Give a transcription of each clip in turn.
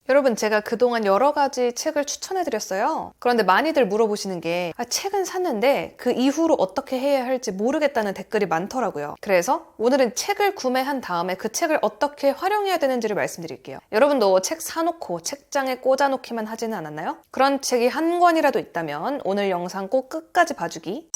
여러분, 제가 그동안 여러 가지 책을 추천해드렸어요. 그런데 많이들 물어보시는 게 책은 샀는데 그 이후로 어떻게 해야 할지 모르겠다는 댓글이 많더라고요. 그래서 오늘은 책을 구매한 다음에 그 책을 어떻게 활용해야 되는지를 말씀드릴게요. 여러분도 책 사놓고 책장에 꽂아놓기만 하지는 않았나요? 그런 책이 한 권이라도 있다면 오늘 영상 꼭 끝까지 봐주기.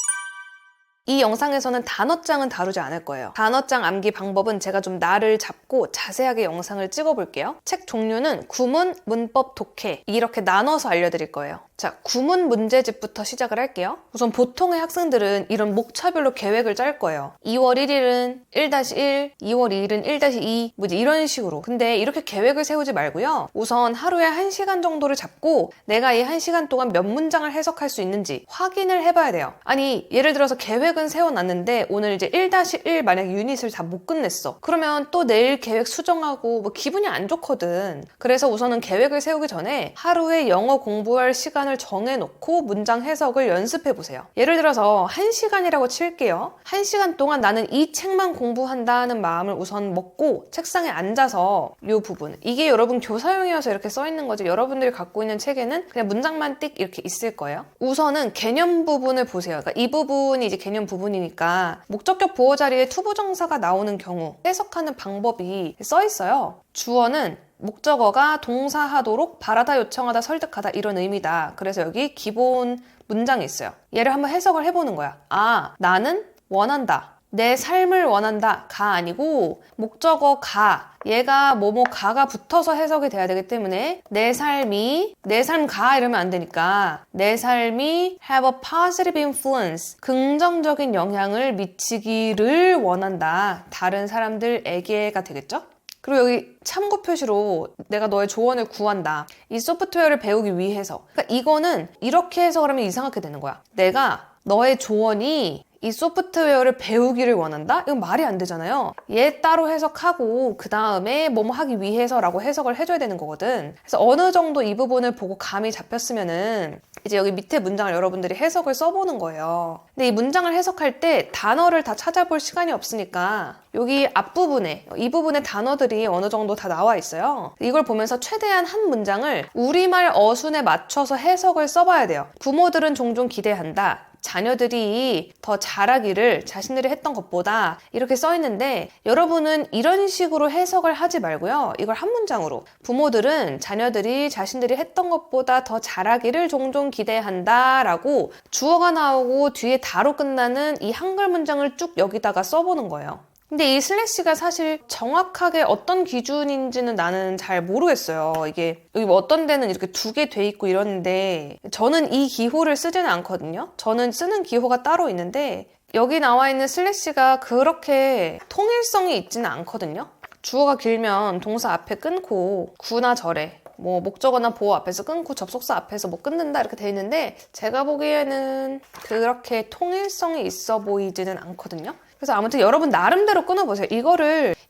이 영상에서는 단어장은 다루지 않을 거예요. 단어장 암기 방법은 제가 좀 날을 잡고 자세하게 영상을 찍어볼게요. 책 종류는 구문, 문법, 독해 이렇게 나눠서 알려드릴 거예요. 자, 구문 문제집부터 시작을 할게요. 우선 보통의 학생들은 이런 목차별로 계획을 짤 거예요. 2월 1일은 1-1, 2월 2일은 1-2 뭐지 이런 식으로. 근데 이렇게 계획을 세우지 말고요. 우선 하루에 1시간 정도를 잡고 내가 이 1시간 동안 몇 문장을 해석할 수 있는지 확인을 해봐야 돼요. 아니, 예를 들어서 계획은 세워놨는데 오늘 이제 1-1 만약 유닛을 다 못 끝냈어. 그러면 또 내일 계획 수정하고 뭐 기분이 안 좋거든. 그래서 우선은 계획을 세우기 전에 하루에 영어 공부할 시간을 정해놓고 문장 해석을 연습해보세요. 예를 들어서 1시간이라고 칠게요. 1시간 동안 나는 이 책만 공부한다는 마음을 우선 먹고 책상에 앉아서 이 부분, 이게 여러분 교사용이어서 이렇게 써있는 거지 여러분들이 갖고 있는 책에는 그냥 문장만 띡 이렇게 있을 거예요. 우선은 개념 부분을 보세요. 그러니까 이 부분이 이제 개념 부분이니까 목적격 보호 자리에 투부정사가 나오는 경우 해석하는 방법이 써있어요. 주어는 목적어가 동사하도록 바라다, 요청하다, 설득하다 이런 의미다. 그래서 여기 기본 문장이 있어요. 얘를 한번 해석을 해보는 거야. 아, 나는 원한다. 내 삶을 원한다. 가 아니고 목적어 가. 얘가 뭐뭐 가가 붙어서 해석이 돼야 되기 때문에 내 삶 가 이러면 안 되니까 내 삶이 have a positive influence 긍정적인 영향을 미치기를 원한다. 다른 사람들에게가 되겠죠? 그리고 여기 참고 표시로 내가 너의 조언을 구한다. 이 소프트웨어를 배우기 위해서. 그러니까 이거는 이렇게 해석을 하면 이상하게 되는 거야. 내가 너의 조언이 이 소프트웨어를 배우기를 원한다? 이건 말이 안 되잖아요. 얘 따로 해석하고 그 다음에 뭐뭐 하기 위해서라고 해석을 해줘야 되는 거거든. 그래서 어느 정도 이 부분을 보고 감이 잡혔으면은 이제 여기 밑에 문장을 여러분들이 해석을 써보는 거예요. 근데 이 문장을 해석할 때 단어를 다 찾아볼 시간이 없으니까 여기 앞부분에 이 부분에 단어들이 어느 정도 다 나와 있어요. 이걸 보면서 최대한 한 문장을 우리말 어순에 맞춰서 해석을 써봐야 돼요. 부모들은 종종 기대한다. 자녀들이 더 잘하기를 자신들이 했던 것보다 이렇게 써 있는데 여러분은 이런 식으로 해석을 하지 말고요. 이걸 한 문장으로 부모들은 자녀들이 자신들이 했던 것보다 더 잘하기를 종종 기대한다 라고 주어가 나오고 뒤에 다로 끝나는 이 한글 문장을 쭉 여기다가 써보는 거예요. 근데 이 슬래시가 사실 정확하게 어떤 기준인지는 나는 잘 모르겠어요. 이게 여기 뭐 어떤 데는 이렇게 2개 돼 있고 이러는데 저는 이 기호를 쓰지는 않거든요. 저는 쓰는 기호가 따로 있는데 여기 나와 있는 슬래시가 그렇게 통일성이 있지는 않거든요. 주어가 길면 동사 앞에 끊고 구나 절에 뭐 목적어나 보어 앞에서 끊고 접속사 앞에서 뭐 끊는다 이렇게 돼 있는데 제가 보기에는 그렇게 통일성이 있어 보이지는 않거든요. 그래서 아무튼 여러분 나름대로 끊어보세요.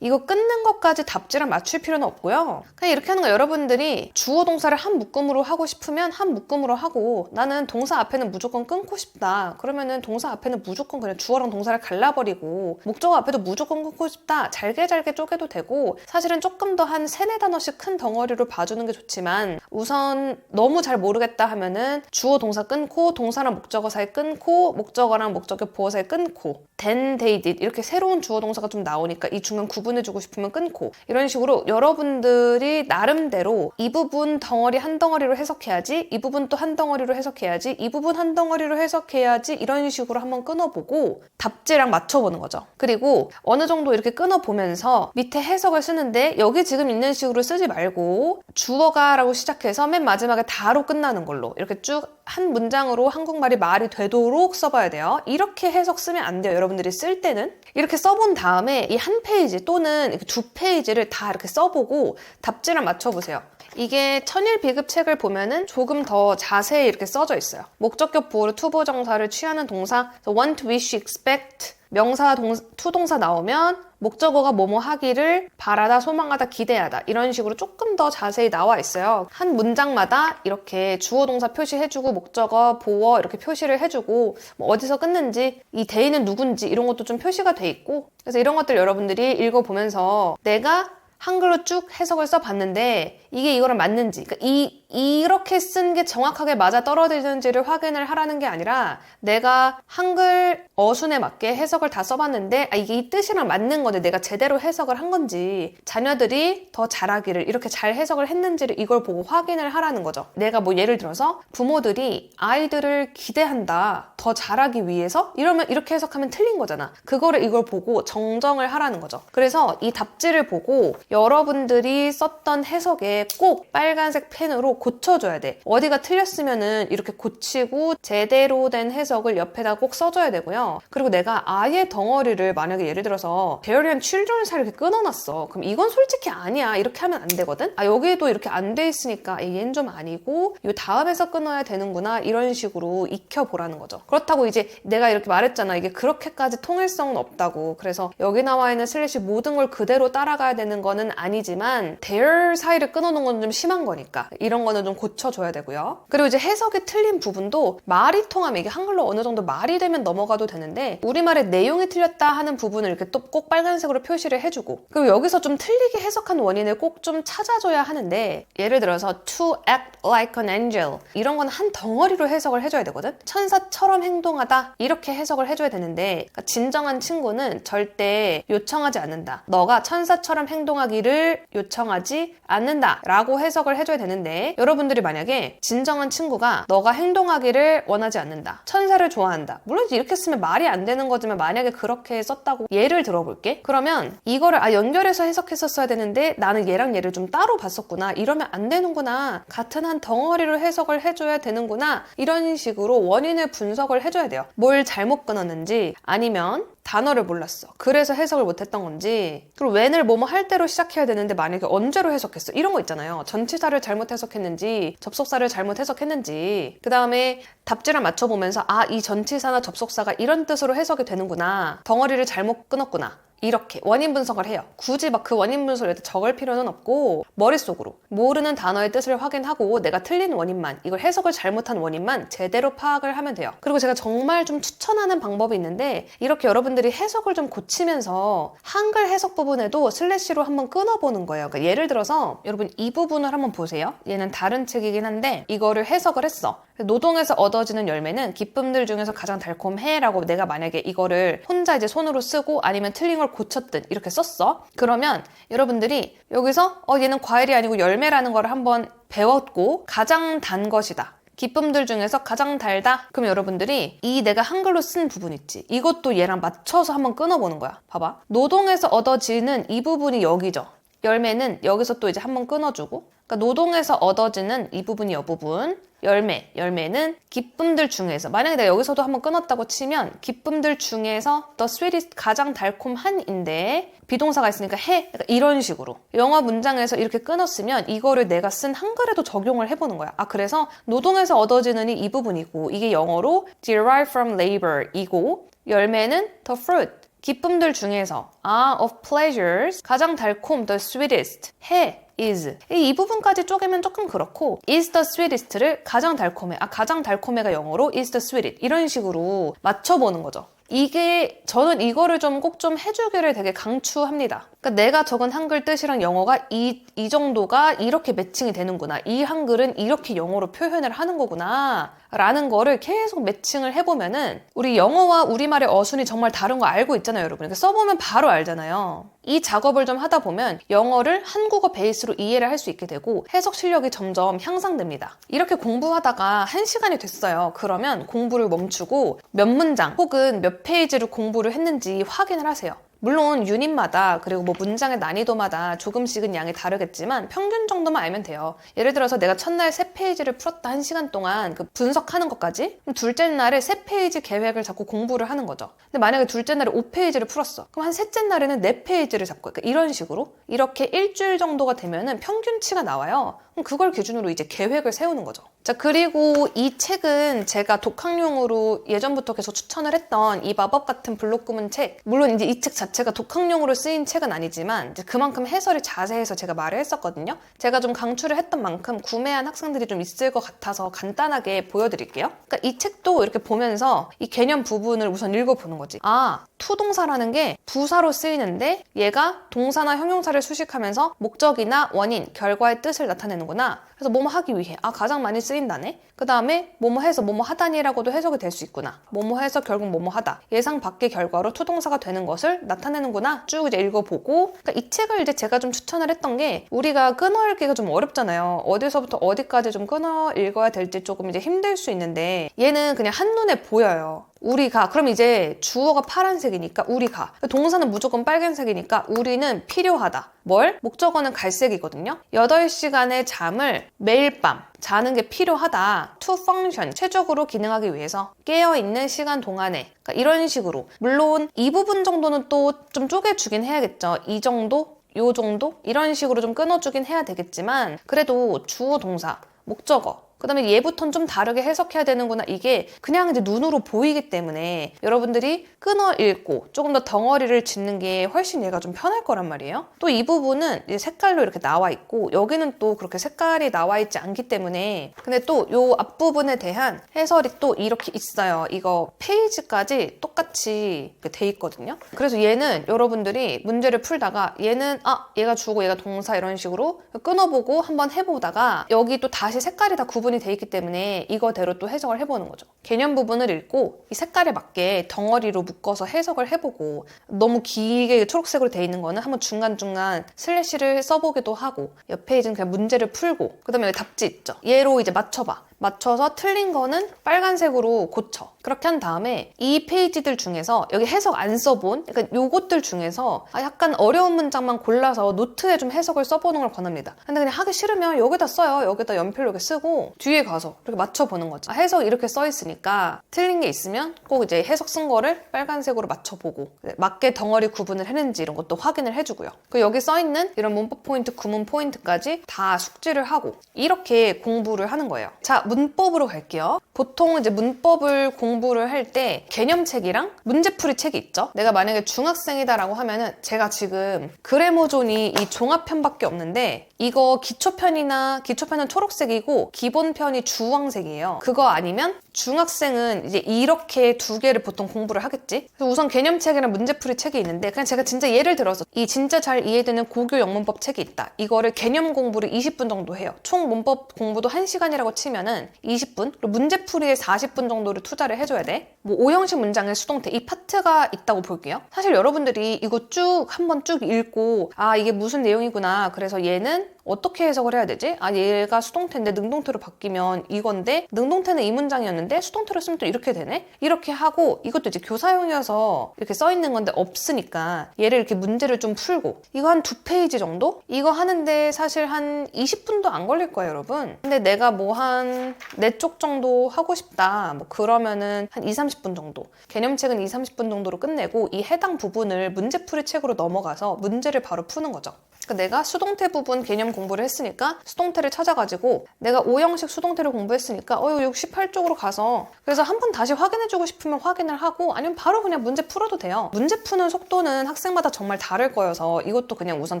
이거 끊는 것까지 답지랑 맞출 필요는 없고요. 그냥 이렇게 하는 거 여러분들이 주어 동사를 한 묶음으로 하고 싶으면 한 묶음으로 하고 나는 동사 앞에는 무조건 끊고 싶다. 그러면은 동사 앞에는 무조건 그냥 주어랑 동사를 갈라버리고 목적어 앞에도 무조건 끊고 싶다. 잘게 쪼개도 되고 사실은 조금 더 한 3-4단어씩 큰 덩어리로 봐주는 게 좋지만 우선 너무 잘 모르겠다 하면은 주어 동사 끊고 동사랑 목적어 사이 끊고 목적어랑 목적어 보어 사이 끊고 then, they did 이렇게 새로운 주어 동사가 좀 나오니까 이 중간 구분해주고 싶으면 끊고 이런 식으로 여러분들이 나름대로 이 부분 덩어리 한 덩어리로 해석해야지 이 부분 또 한 덩어리로 해석해야지 이 부분 한 덩어리로 해석해야지 이런 식으로 한번 끊어보고 답지랑 맞춰보는 거죠. 그리고 어느 정도 이렇게 끊어보면서 밑에 해석을 쓰는데 여기 지금 있는 식으로 쓰지 말고 주어가 라고 시작해서 맨 마지막에 다로 끝나는 걸로 이렇게 쭉 한 문장으로 한국말이 말이 되도록 써봐야 돼요. 이렇게 해석 쓰면 안 돼요. 여러분들이 쓸 때는 이렇게 써본 다음에 이 한 페이지 또는 2페이지를 다 이렇게 써보고 답지랑 맞춰보세요. 이게 천일 비급 책을 보면은 조금 더 자세히 이렇게 써져 있어요. 목적격 보호로 투부정사를 취하는 동사 want, wish, expect 명사, 투동사 나오면 목적어가 뭐뭐 하기를 바라다, 소망하다, 기대하다 이런 식으로 조금 더 자세히 나와 있어요. 한 문장마다 이렇게 주어, 동사 표시해주고 목적어, 보어 이렇게 표시를 해주고 뭐 어디서 끊는지 이 대의는 누군지 이런 것도 좀 표시가 돼 있고 그래서 이런 것들 여러분들이 읽어보면서 내가 한글로 쭉 해석을 써봤는데 이게 이거랑 맞는지, 그러니까 이렇게 쓴 게 정확하게 맞아 떨어지는지를 확인을 하라는 게 아니라 내가 한글 어순에 맞게 해석을 다 써봤는데 이게 이 뜻이랑 맞는 건데 내가 제대로 해석을 한 건지, 자녀들이 더 잘하기를 이렇게 잘 해석을 했는지를 이걸 보고 확인을 하라는 거죠. 내가 뭐 예를 들어서 부모들이 아이들을 기대한다, 더 잘하기 위해서, 이러면 이렇게 해석하면 틀린 거잖아. 그거를 이걸 보고 정정을 하라는 거죠. 그래서 이 답지를 보고 여러분들이 썼던 해석에 꼭 빨간색 펜으로 고쳐줘야 돼. 어디가 틀렸으면은 이렇게 고치고 제대로 된 해석을 옆에다 꼭 써줘야 되고요. 그리고 내가 아예 덩어리를 만약에 예를 들어서 There and Children 사이를 이렇게 끊어놨어. 그럼 이건 솔직히 아니야. 이렇게 하면 안 되거든? 여기에도 이렇게 안 돼 있으니까 얘는 좀 아니고 이 다음에서 끊어야 되는구나. 이런 식으로 익혀보라는 거죠. 그렇다고 이제 내가 이렇게 말했잖아. 이게 그렇게까지 통일성은 없다고. 그래서 여기 나와 있는 슬래시 모든 걸 그대로 따라가야 되는 거는 아니지만 There 사이를 끊어놓은 건 좀 심한 거니까 이런 거는 좀 고쳐줘야 되고요. 그리고 이제 해석이 틀린 부분도 말이 통하면, 이게 한글로 어느 정도 말이 되면 넘어가도 되는데 우리말의 내용이 틀렸다 하는 부분을 이렇게 또 꼭 빨간색으로 표시를 해주고, 그리고 여기서 좀 틀리게 해석한 원인을 꼭 좀 찾아줘야 하는데, 예를 들어서 to act like an angel 이런 건 한 덩어리로 해석을 해줘야 되거든. 천사처럼 행동하다 이렇게 해석을 해줘야 되는데, 그러니까 진정한 친구는 절대 요청하지 않는다, 너가 천사처럼 행동하기를 요청하지 않는다 라고 해석을 해줘야 되는데, 여러분들이 만약에 진정한 친구가 너가 행동하기를 원하지 않는다, 천사를 좋아한다, 물론 이렇게 쓰면 말이 안 되는 거지만 만약에 그렇게 썼다고 예를 들어볼게. 그러면 이거를 연결해서 해석했었어야 되는데 나는 얘랑 얘를 좀 따로 봤었구나, 이러면 안 되는구나, 같은 한 덩어리로 해석을 해줘야 되는구나, 이런 식으로 원인을 분석을 해줘야 돼요. 뭘 잘못 끊었는지, 아니면 단어를 몰랐어, 그래서 해석을 못했던 건지, 그리고 when을 뭐뭐 할 때로 시작해야 되는데 만약에 언제로 해석했어, 이런 거 있잖아요. 전치사를 잘못 해석했는지 접속사를 잘못 해석했는지, 그 다음에 답지를 맞춰보면서 이 전치사나 접속사가 이런 뜻으로 해석이 되는구나, 덩어리를 잘못 끊었구나, 이렇게 원인 분석을 해요. 굳이 막 그 원인 분석을 적을 필요는 없고 머릿속으로 모르는 단어의 뜻을 확인하고 내가 틀린 원인만, 이걸 해석을 잘못한 원인만 제대로 파악을 하면 돼요. 그리고 제가 정말 좀 추천하는 방법이 있는데, 이렇게 여러분들이 해석을 좀 고치면서 한글 해석 부분에도 슬래시로 한번 끊어보는 거예요. 그러니까 예를 들어서 여러분 이 부분을 한번 보세요. 얘는 다른 책이긴 한데 이거를 해석을 했어. 노동에서 얻어지는 열매는 기쁨들 중에서 가장 달콤해 라고 내가 만약에 이거를 혼자 이제 손으로 쓰고 아니면 틀린 걸 고쳤든 이렇게 썼어. 그러면 여러분들이 여기서 얘는 과일이 아니고 열매라는 걸 한번 배웠고, 가장 단 것이다, 기쁨들 중에서 가장 달다. 그럼 여러분들이 이 내가 한글로 쓴 부분 있지, 이것도 얘랑 맞춰서 한번 끊어보는 거야. 봐봐, 노동에서 얻어지는 이 부분이 여기죠. 열매는 여기서 또 이제 한번 끊어주고, 그러니까 노동에서 얻어지는 이 부분이 이 부분, 열매는 기쁨들 중에서, 만약에 내가 여기서도 한번 끊었다고 치면 기쁨들 중에서 the sweetest, 가장 달콤한인데 비동사가 있으니까 해, 그러니까 이런 식으로 영어 문장에서 이렇게 끊었으면 이거를 내가 쓴 한글에도 적용을 해보는 거야. 그래서 노동에서 얻어지는 이 부분이고, 이게 영어로 derive from labor 이고, 열매는 the fruit, 기쁨들 중에서 of pleasures, 가장 달콤, the sweetest, 해, is. 이 부분까지 쪼개면 조금 그렇고, is the sweetest를 가장 달콤해, 가장 달콤해가 영어로 is the sweetest, 이런 식으로 맞춰보는 거죠. 이게 저는 이거를 좀 꼭 좀 해주기를 되게 강추합니다. 그러니까 내가 적은 한글 뜻이랑 영어가 이 정도가 이렇게 매칭이 되는구나, 이 한글은 이렇게 영어로 표현을 하는 거구나 라는 거를 계속 매칭을 해보면은, 우리 영어와 우리말의 어순이 정말 다른 거 알고 있잖아요, 여러분. 그러니까 써보면 바로 알잖아요. 이 작업을 좀 하다 보면 영어를 한국어 베이스로 이해를 할 수 있게 되고 해석 실력이 점점 향상됩니다. 이렇게 공부하다가 1시간이 됐어요. 그러면 공부를 멈추고 몇 문장 혹은 몇 페이지를 공부를 했는지 확인을 하세요. 물론 유닛마다 그리고 뭐 문장의 난이도마다 조금씩은 양이 다르겠지만 평균 정도만 알면 돼요. 예를 들어서 내가 첫날 3페이지를 풀었다 1시간 동안 그 분석하는 것까지, 그럼 둘째 날에 3페이지 계획을 잡고 공부를 하는 거죠. 근데 만약에 둘째 날에 5페이지를 풀었어. 그럼 한 셋째 날에는 4페이지를 잡고, 그러니까 이런 식으로 이렇게 일주일 정도가 되면은 평균치가 나와요. 그럼 그걸 기준으로 이제 계획을 세우는 거죠. 자, 그리고 이 책은 제가 독학용으로 예전부터 계속 추천을 했던 이 마법 같은 블록 구문 책. 물론 이제 이 책 자체가 독학용으로 쓰인 책은 아니지만 이제 그만큼 해설이 자세해서 제가 말을 했었거든요. 제가 좀 강추를 했던 만큼 구매한 학생들이 좀 있을 것 같아서 간단하게 보여드릴게요. 그러니까 이 책도 이렇게 보면서 이 개념 부분을 우선 읽어보는 거지. 아, 투동사라는 게 부사로 쓰이는데 얘가 동사나 형용사를 수식하면서 목적이나 원인, 결과의 뜻을 나타내는구나. 그래서 뭐뭐 하기 위해. 아, 가장 많이 쓰인다네. 그 다음에 뭐뭐 해서 뭐뭐 하다니라고도 해석이 될 수 있구나. 뭐뭐 해서 결국 뭐뭐 하다. 예상 밖의 결과로 투동사가 되는 것을 나타내는구나. 쭉 이제 읽어보고. 그러니까 이 책을 이제 제가 좀 추천을 했던 게 우리가 끊어 읽기가 좀 어렵잖아요. 어디서부터 어디까지 좀 끊어 읽어야 될지 조금 이제 힘들 수 있는데 얘는 그냥 한눈에 보여요. 우리가. 그럼 이제 주어가 파란색이니까 우리가. 동사는 무조건 빨간색이니까 우리는 필요하다. 뭘? 목적어는 갈색이거든요. 8시간의 잠을 매일 밤 자는 게 필요하다. to function. 최적으로 기능하기 위해서. 깨어있는 시간 동안에. 그러니까 이런 식으로. 물론 이 부분 정도는 또 좀 쪼개주긴 해야겠죠. 이 정도? 요 정도? 이런 식으로 좀 끊어주긴 해야 되겠지만 그래도 주어 동사, 목적어 그 다음에 얘부터는 좀 다르게 해석해야 되는구나. 이게 그냥 이제 눈으로 보이기 때문에 여러분들이 끊어 읽고 조금 더 덩어리를 짓는 게 훨씬 얘가 좀 편할 거란 말이에요. 또 이 부분은 이제 색깔로 이렇게 나와 있고 여기는 또 그렇게 색깔이 나와 있지 않기 때문에 근데 또 요 앞부분에 대한 해설이 또 이렇게 있어요. 이거 페이지까지 똑같이 돼 있거든요. 그래서 얘는 여러분들이 문제를 풀다가 얘는 얘가 주고 얘가 동사 이런 식으로 끊어보고 한번 해보다가 여기 또 다시 색깔이 다 구분이 돼 있기 때문에 이거대로 또 해석을 해보는 거죠. 개념 부분을 읽고 이 색깔에 맞게 덩어리로 묶어서 해석을 해보고 너무 길게 초록색으로 돼 있는 거는 한번 중간중간 슬래시를 써보기도 하고 옆 페이지는 그냥 문제를 풀고 그 다음에 여기 답지 있죠. 얘로 이제 맞춰봐. 맞춰서 틀린 거는 빨간색으로 고쳐. 그렇게 한 다음에 이 페이지들 중에서 여기 해석 안 써본 그러니까 요것들 중에서 약간 어려운 문장만 골라서 노트에 좀 해석을 써보는 걸 권합니다. 근데 그냥 하기 싫으면 여기다 써요. 여기다 연필로 이렇게 쓰고 뒤에 가서 이렇게 맞춰보는 거지. 해석 이렇게 써 있으니까 틀린 게 있으면 꼭 이제 해석 쓴 거를 빨간색으로 맞춰보고 맞게 덩어리 구분을 했는지 이런 것도 확인을 해주고요. 그리고 여기 써 있는 이런 문법 포인트, 구문 포인트까지 다 숙지를 하고 이렇게 공부를 하는 거예요. 자, 문법으로 갈게요. 보통 이제 문법을 공부를 할 때 개념책이랑 문제풀이 책이 있죠. 내가 만약에 중학생이다라고 하면은 제가 지금 그래모존이 이 종합편밖에 없는데 이거 기초편은 초록색이고 기본편이 주황색이에요. 그거 아니면 중학생은 이제 이렇게 두 개를 보통 공부를 하겠지. 그래서 우선 개념책이랑 문제풀이 책이 있는데 그냥 제가 진짜 예를 들어서 이 진짜 잘 이해되는 고교 영문법 책이 있다. 이거를 개념 공부를 20분 정도 해요. 총 문법 공부도 1시간이라고 치면은 20분, 그리고 문제풀이에 40분 정도를 투자를 해줘야 돼. 뭐 5형식 문장의 수동태 이 파트가 있다고 볼게요. 사실 여러분들이 이거 쭉 한번 쭉 읽고 이게 무슨 내용이구나. 그래서 얘는 어떻게 해석을 해야 되지? 얘가 수동태인데 능동태로 바뀌면 이건데 능동태는 이 문장이었는데 수동태로 쓰면 또 이렇게 되네? 이렇게 하고 이것도 이제 교사용이어서 이렇게 써 있는 건데 없으니까 얘를 이렇게 문제를 좀 풀고 이거 한 2페이지 정도? 이거 하는데 사실 한 20분도 안 걸릴 거예요, 여러분. 근데 내가 뭐 한 4쪽 정도 하고 싶다. 뭐 그러면은 한 20-30분 정도. 개념책은 20-30분 정도로 끝내고 이 해당 부분을 문제풀이 책으로 넘어가서 문제를 바로 푸는 거죠. 그러니까 내가 수동태 부분 개념 공부를 했으니까 수동태를 찾아가지고 내가 5형식 수동태를 공부했으니까 이거 68쪽으로 가서 그래서 한 번 다시 확인해주고 싶으면 확인을 하고 아니면 바로 그냥 문제 풀어도 돼요. 문제 푸는 속도는 학생마다 정말 다를 거여서 이것도 그냥 우선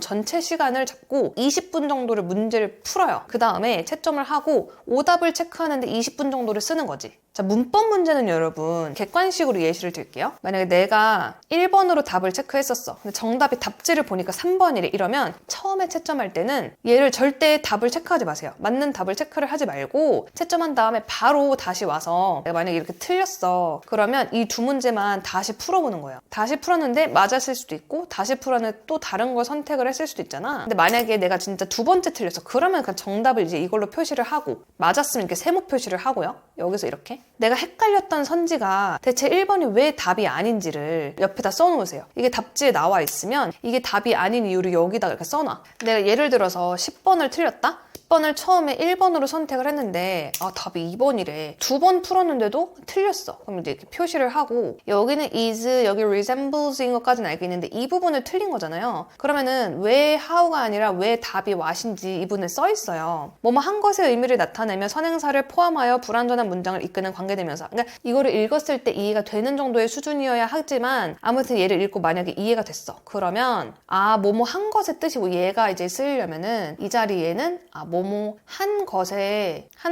전체 시간을 잡고 20분 정도를 문제를 풀어요. 그 다음에 채점을 하고 오답을 체크하는데 20분 정도를 쓰는 거지. 자, 문법 문제는 여러분 객관식으로 예시를 드릴게요. 만약에 내가 1번으로 답을 체크했었어. 근데 정답이 답지를 보니까 3번이래. 이러면 처음에 채점할 때는 얘를 절대 답을 체크하지 마세요. 맞는 답을 체크를 하지 말고 채점한 다음에 바로 다시 와서 내가 만약에 이렇게 틀렸어. 그러면 이 두 문제만 다시 풀어보는 거예요. 다시 풀었는데 맞았을 수도 있고 다시 풀었는데 또 다른 걸 선택을 했을 수도 있잖아. 근데 만약에 내가 진짜 2번째 틀렸어. 그러면 그냥 정답을 이제 이걸로 표시를 하고 맞았으면 이렇게 세모 표시를 하고요. 여기서 이렇게 내가 헷갈렸던 선지가 대체 1번이 왜 답이 아닌지를 옆에다 써놓으세요. 이게 답지에 나와 있으면 이게 답이 아닌 이유를 여기다가 이렇게 써놔. 내가 예를 들어서 10번을 틀렸다? 10번을 처음에 1번으로 선택을 했는데 답이 2번이래. 2번 풀었는데도 틀렸어. 그럼 이제 이렇게 표시를 하고 여기는 is, 여기 resembles인 것까지는 알겠는데 이 부분을 틀린 거잖아요. 그러면은 왜 how가 아니라 왜 답이 what인지 이 부분에 써 있어요. 뭐뭐 한 것의 의미를 나타내며 선행사를 포함하여 불완전한 문장을 이끄는 관계대명사. 그러니까 이거를 읽었을 때 이해가 되는 정도의 수준이어야 하지만 아무튼 얘를 읽고 만약에 이해가 됐어. 그러면 뭐뭐 한 것의 뜻이고 얘가 이제 쓰이려면은 이 자리에는 뭐뭐 한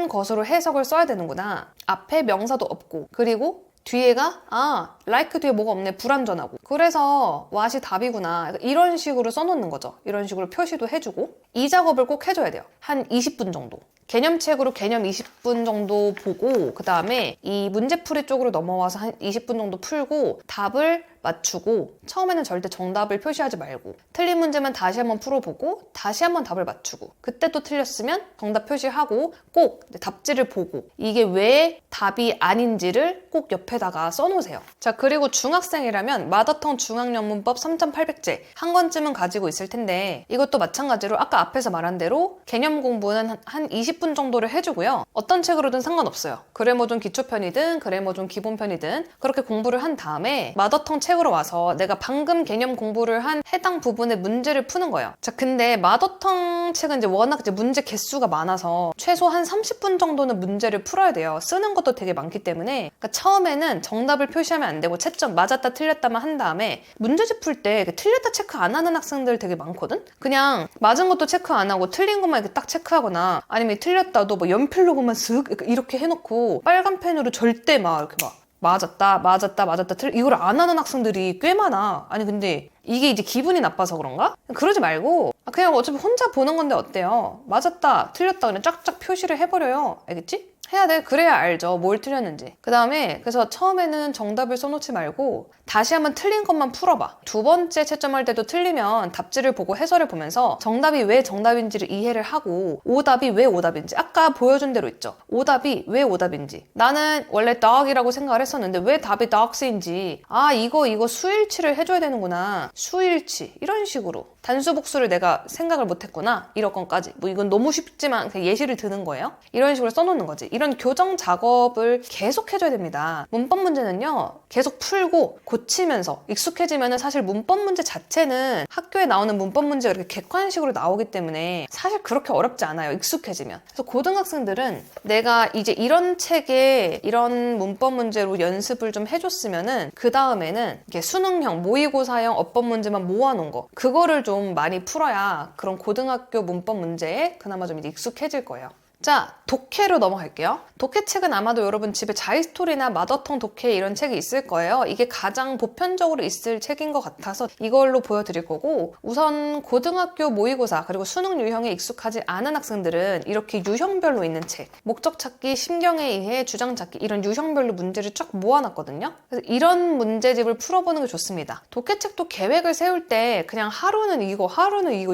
것으로 해석을 써야 되는구나. 앞에 명사도 없고 그리고 뒤에가 like 뒤에 뭐가 없네. 불완전하고. 그래서 what이 답이구나. 이런 식으로 써놓는 거죠. 이런 식으로 표시도 해주고 이 작업을 꼭 해줘야 돼요. 한 20분 정도. 개념책으로 개념 20분 정도 보고 그 다음에 이 문제풀이 쪽으로 넘어와서 한 20분 정도 풀고 답을 맞추고 처음에는 절대 정답을 표시하지 말고 틀린 문제만 다시 한번 풀어보고 다시 한번 답을 맞추고 그때 또 틀렸으면 정답 표시하고 꼭 답지를 보고 이게 왜 답이 아닌지를 꼭 옆에다가 써놓으세요. 자, 그리고 중학생이라면 마더텅 중학영문법 3,800제 한 권쯤은 가지고 있을 텐데 이것도 마찬가지로 아까 앞에서 말한 대로 개념 공부는 한 20분 정도를 해주고요. 어떤 책으로든 상관없어요. 그래머존 기초편이든 그래머존 기본편이든 그렇게 공부를 한 다음에 마더텅 책으로 와서 내가 방금 개념 공부를 한 해당 부분의 문제를 푸는 거예요. 자, 근데 마더텅 책은 이제 워낙 이제 문제 개수가 많아서 최소 한 30분 정도는 문제를 풀어야 돼요. 쓰는 것도 되게 많기 때문에 그러니까 처음에는 정답을 표시하면 안 되고 채점 맞았다 틀렸다만 한 다음에 문제집 풀 때 틀렸다 체크 안 하는 학생들 되게 많거든? 그냥 맞은 것도 체크 안 하고 틀린 것만 이렇게 딱 체크하거나 아니면 틀렸다도 뭐 연필로만 쓱 이렇게 해놓고 빨간 펜으로 절대 막 이렇게 막 맞았다 이걸 안 하는 학생들이 꽤 많아. 아니 근데 이게 이제 기분이 나빠서 그런가? 그러지 말고 그냥 어차피 혼자 보는 건데 어때요? 맞았다 틀렸다 그냥 쫙쫙 표시를 해버려요. 알겠지? 해야 돼. 그래야 알죠. 뭘 틀렸는지. 그 다음에 그래서 처음에는 정답을 써놓지 말고 다시 한번 틀린 것만 풀어봐. 두 번째 채점할 때도 틀리면 답지를 보고 해설을 보면서 정답이 왜 정답인지를 이해를 하고 오답이 왜 오답인지 아까 보여준 대로 있죠. 오답이 왜 오답인지 나는 원래 dog이라고 생각을 했었는데 왜 답이 dogs인지 이거 수일치를 해줘야 되는구나. 수일치 이런 식으로 단수 복수를 내가 생각을 못했구나. 1억건까지 뭐 이건 너무 쉽지만 그냥 예시를 드는 거예요. 이런 식으로 써놓는 거지. 이런 교정 작업을 계속 해줘야 됩니다. 문법 문제는요 계속 풀고 고치면서 익숙해지면 사실 문법 문제 자체는 학교에 나오는 문법 문제가 이렇게 객관식으로 나오기 때문에 사실 그렇게 어렵지 않아요. 익숙해지면. 그래서 고등학생들은 내가 이제 이런 책에 이런 문법 문제로 연습을 좀 해줬으면은 그 다음에는 이렇게 수능형, 모의고사형 어법 문제만 모아놓은 거 그거를 좀 많이 풀어야 그런 고등학교 문법 문제에 그나마 좀 이제 익숙해질 거예요. 자, 독해로 넘어갈게요. 독해책은 아마도 여러분 집에 자이스토리나 마더텅 독해 이런 책이 있을 거예요. 이게 가장 보편적으로 있을 책인 것 같아서 이걸로 보여드릴 거고 우선 고등학교 모의고사 그리고 수능 유형에 익숙하지 않은 학생들은 이렇게 유형별로 있는 책 목적 찾기, 심경에 의해 주장 찾기 이런 유형별로 문제를 쫙 모아놨거든요. 그래서 이런 문제집을 풀어보는 게 좋습니다. 독해책도 계획을 세울 때 그냥 하루는 이거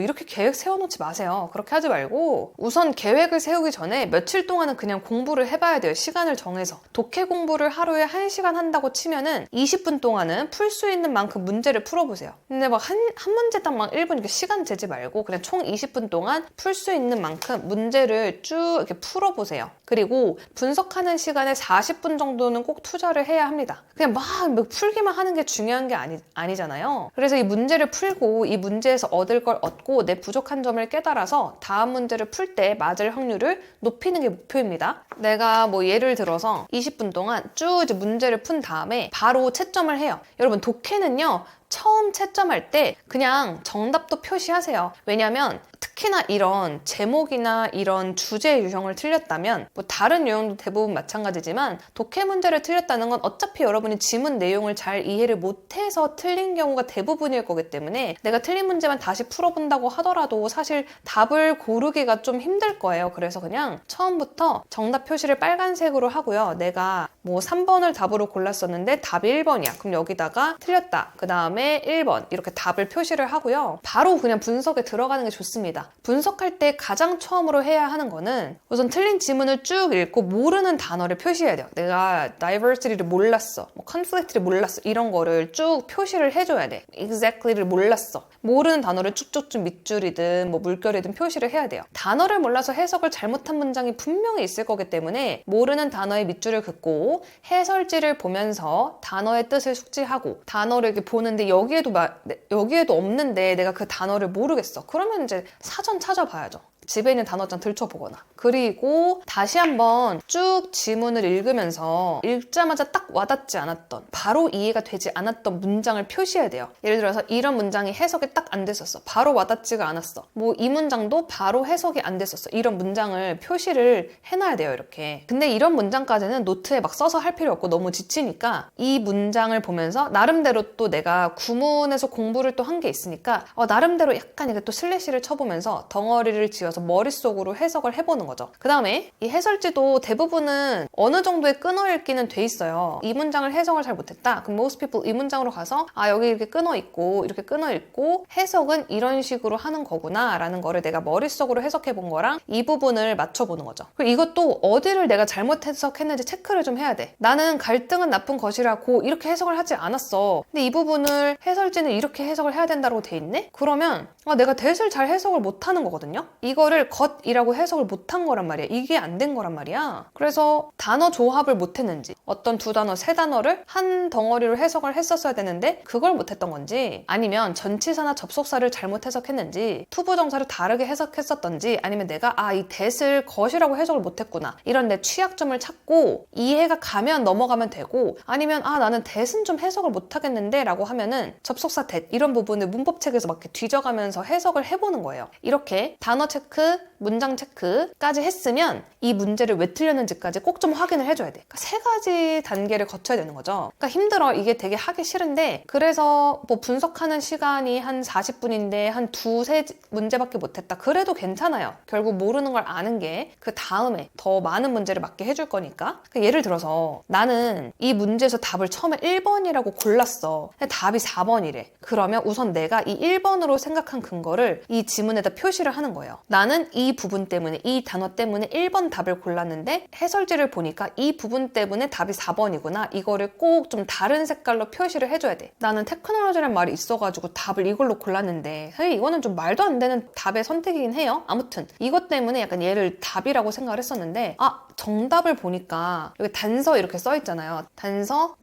이렇게 계획 세워놓지 마세요. 그렇게 하지 말고 우선 계획을 세우기 전에 며칠 동안은 그냥 공부를 해봐야 돼요. 시간을 정해서. 독해 공부를 하루에 1시간 한다고 치면은 20분 동안은 풀 수 있는 만큼 문제를 풀어보세요. 근데 막 한 문제당 막 1분 이렇게 시간 재지 말고 그냥 총 20분 동안 풀 수 있는 만큼 문제를 쭉 이렇게 풀어보세요. 그리고 분석하는 시간에 40분 정도는 꼭 투자를 해야 합니다. 그냥 막 풀기만 하는 게 중요한 게 아니잖아요. 그래서 이 문제를 풀고 이 문제에서 얻을 걸 얻고 내 부족한 점을 깨달아서 다음 문제를 풀 때 맞을 확률을 높이는 게 목표입니다. 내가 뭐 예를 들어서 20분 동안 쭉 이제 문제를 푼 다음에 바로 채점을 해요. 여러분 독해는요. 처음 채점할 때 그냥 정답도 표시하세요. 왜냐면 특히나 이런 제목이나 이런 주제 유형을 틀렸다면 뭐 다른 유형도 대부분 마찬가지지만 독해 문제를 틀렸다는 건 어차피 여러분이 지문 내용을 잘 이해를 못해서 틀린 경우가 대부분일 거기 때문에 내가 틀린 문제만 다시 풀어본다고 하더라도 사실 답을 고르기가 좀 힘들 거예요. 그래서 그냥 처음부터 정답 표시를 빨간색으로 하고요. 내가 뭐 3번을 답으로 골랐었는데 답이 1번이야. 그럼 여기다가 틀렸다. 그 다음에 다음에 1번 이렇게 답을 표시를 하고요. 바로 그냥 분석에 들어가는 게 좋습니다. 분석할 때 가장 처음으로 해야 하는 거는 우선 틀린 지문을 쭉 읽고 모르는 단어를 표시해야 돼요. 내가 diversity를 몰랐어, conflict를 몰랐어, 이런 거를 쭉 표시를 해줘야 돼. exactly를 몰랐어. 모르는 단어를 쭉쭉쭉 밑줄이든 물결이든 표시를 해야 돼요. 단어를 몰라서 해석을 잘못한 문장이 분명히 있을 거기 때문에 모르는 단어의 밑줄을 긋고 해설지를 보면서 단어의 뜻을 숙지하고 단어를 이렇게 보는데 여기에도 없는데 내가 그 단어를 모르겠어. 그러면 이제 사전 찾아봐야죠. 집에 있는 단어장 들춰보거나. 그리고 다시 한번 쭉 지문을 읽으면서 읽자마자 딱 와닿지 않았던, 바로 이해가 되지 않았던 문장을 표시해야 돼요. 예를 들어서 이런 문장이 해석이 딱 안 됐었어. 바로 와닿지가 않았어. 이 문장도 바로 해석이 안 됐었어. 이런 문장을 표시를 해놔야 돼요, 이렇게. 근데 이런 문장까지는 노트에 막 써서 할 필요 없고 너무 지치니까 이 문장을 보면서 나름대로 또 내가 구문에서 공부를 또 한 게 있으니까 나름대로 약간 이렇게 또 슬래시를 쳐보면서 덩어리를 지어서 머릿속으로 해석을 해보는 거죠. 그 다음에 이 해설지도 대부분은 어느 정도의 끊어읽기는 돼 있어요. 이 문장을 해석을 잘 못했다. 그럼 most people 이 문장으로 가서 여기 이렇게 끊어있고 이렇게 끊어있고 해석은 이런 식으로 하는 거구나 라는 거를 내가 머릿속으로 해석해 본 거랑 이 부분을 맞춰보는 거죠. 그리고 이것도 어디를 내가 잘못 해석했는지 체크를 좀 해야 돼. 나는 갈등은 나쁜 것이라고 이렇게 해석을 하지 않았어. 근데 이 부분을 해설지는 이렇게 해석을 해야 된다고 돼 있네? 그러면 내가 대을 잘 해석을 못하는 거거든요? 이거를 겉이라고 해석을 못한 거란 말이야. 이게 안 된 거란 말이야. 그래서 단어 조합을 못했는지, 어떤 두 단어, 세 단어를 한 덩어리로 해석을 했었어야 되는데 그걸 못했던 건지, 아니면 전치사나 접속사를 잘못 해석했는지, 투부정사를 다르게 해석했었던지, 아니면 내가 이 that을 겉이라고 해석을 못했구나, 이런 내 취약점을 찾고 이해가 가면 넘어가면 되고, 아니면 나는 that은 좀 해석을 못하겠는데 라고 하면은 접속사 that 이런 부분을 문법책에서 막 이렇게 뒤져가면서 해석을 해보는 거예요. 이렇게 단어 체크, 문장 체크까지 했으면 이 문제를 왜 틀렸는지까지 꼭 좀 확인을 해줘야 돼. 그러니까 3가지 단계를 거쳐야 되는 거죠. 그러니까 힘들어. 이게 되게 하기 싫은데, 그래서 분석하는 시간이 한 40분인데 한 2-3문제밖에 못했다. 그래도 괜찮아요. 결국 모르는 걸 아는 게 그 다음에 더 많은 문제를 맞게 해줄 거니까. 그러니까 예를 들어서 나는 이 문제에서 답을 처음에 1번이라고 골랐어. 근데 답이 4번이래. 그러면 우선 내가 이 1번으로 생각한 근거를 이 지문에다 표시를 하는 거예요. 나는 이 부분 때문에, 이 단어 때문에 1번 답을 골랐는데 해설지를 보니까 이 부분 때문에 답이 4번이구나. 이거를 꼭 좀 다른 색깔로 표시를 해줘야 돼. 나는 테크놀로지라는 말이 있어가지고 답을 이걸로 골랐는데 사실 이거는 좀 말도 안 되는 답의 선택이긴 해요. 아무튼 이것 때문에 약간 얘를 답이라고 생각을 했었는데 정답을 보니까 여기 단서 이렇게 써 있잖아요. 단서.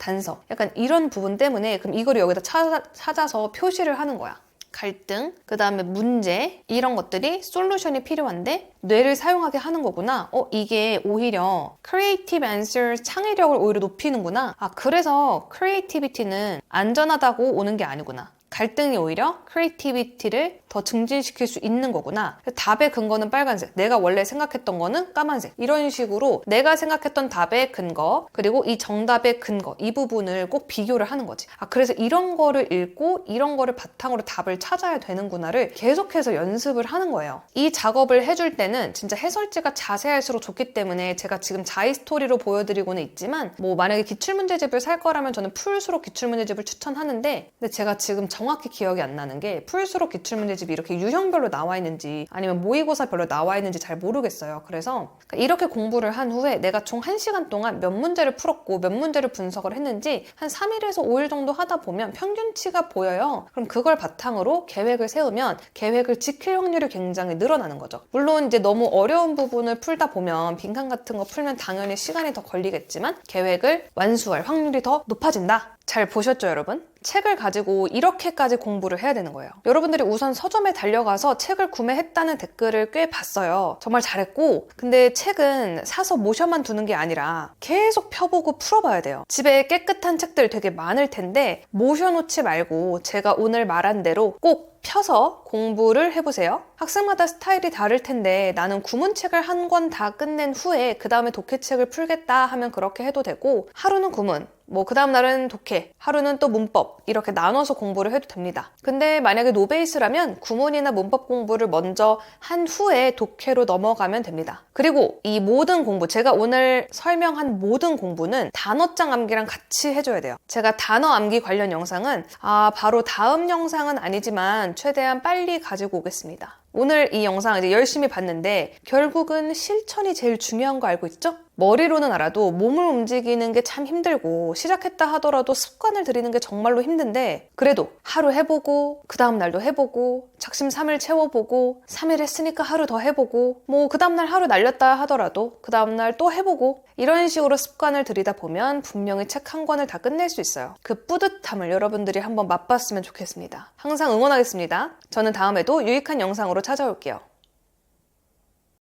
약간 이런 부분 때문에 그럼 이거를 여기다 찾아서 표시를 하는 거야. 갈등, 그 다음에 문제, 이런 것들이 솔루션이 필요한데 뇌를 사용하게 하는 거구나. 이게 오히려 creative answer, 창의력을 오히려 높이는구나. 그래서 creativity는 안전하다고 오는 게 아니구나. 갈등이 오히려 크리에이티비티를 더 증진시킬 수 있는 거구나. 답의 근거는 빨간색, 내가 원래 생각했던 거는 까만색, 이런 식으로 내가 생각했던 답의 근거 그리고 이 정답의 근거, 이 부분을 꼭 비교를 하는 거지. 그래서 이런 거를 읽고 이런 거를 바탕으로 답을 찾아야 되는구나를 계속해서 연습을 하는 거예요. 이 작업을 해줄 때는 진짜 해설지가 자세할수록 좋기 때문에 제가 지금 자이스토리로 보여드리고는 있지만 만약에 기출문제집을 살 거라면 저는 풀수록 기출문제집을 추천하는데, 근데 제가 지금 정확히 기억이 안 나는 게 풀수록 기출문제집이 이렇게 유형별로 나와 있는지 아니면 모의고사별로 나와 있는지 잘 모르겠어요. 그래서 이렇게 공부를 한 후에 내가 총 1시간 동안 몇 문제를 풀었고 몇 문제를 분석을 했는지 한 3일에서 5일 정도 하다 보면 평균치가 보여요. 그럼 그걸 바탕으로 계획을 세우면 계획을 지킬 확률이 굉장히 늘어나는 거죠. 물론 이제 너무 어려운 부분을 풀다 보면 빈칸 같은 거 풀면 당연히 시간이 더 걸리겠지만 계획을 완수할 확률이 더 높아진다. 잘 보셨죠, 여러분? 책을 가지고 이렇게까지 공부를 해야 되는 거예요. 여러분들이 우선 서점에 달려가서 책을 구매했다는 댓글을 꽤 봤어요. 정말 잘했고, 근데 책은 사서 모셔만 두는 게 아니라 계속 펴보고 풀어봐야 돼요. 집에 깨끗한 책들 되게 많을 텐데 모셔놓지 말고 제가 오늘 말한 대로 꼭 펴서 공부를 해보세요. 학생마다 스타일이 다를 텐데 나는 구문책을 한 권 다 끝낸 후에 그 다음에 독해책을 풀겠다 하면 그렇게 해도 되고, 하루는 구문, 그 다음 날은 독해, 하루는 또 문법, 이렇게 나눠서 공부를 해도 됩니다. 근데 만약에 노베이스라면 구문이나 문법 공부를 먼저 한 후에 독해로 넘어가면 됩니다. 그리고 이 모든 공부, 제가 오늘 설명한 모든 공부는 단어장 암기랑 같이 해줘야 돼요. 제가 단어 암기 관련 영상은 바로 다음 영상은 아니지만 최대한 빨리 가지고 오겠습니다. 오늘 이 영상 이제 열심히 봤는데 결국은 실천이 제일 중요한 거 알고 있죠? 머리로는 알아도 몸을 움직이는 게 참 힘들고 시작했다 하더라도 습관을 들이는 게 정말로 힘든데, 그래도 하루 해보고 그 다음 날도 해보고 작심 3일 채워보고 3일 했으니까 하루 더 해보고 그 다음 날 하루 날렸다 하더라도 그 다음 날 또 해보고, 이런 식으로 습관을 들이다 보면 분명히 책 한 권을 다 끝낼 수 있어요. 그 뿌듯함을 여러분들이 한번 맛봤으면 좋겠습니다. 항상 응원하겠습니다. 저는 다음에도 유익한 영상으로 찾아올게요.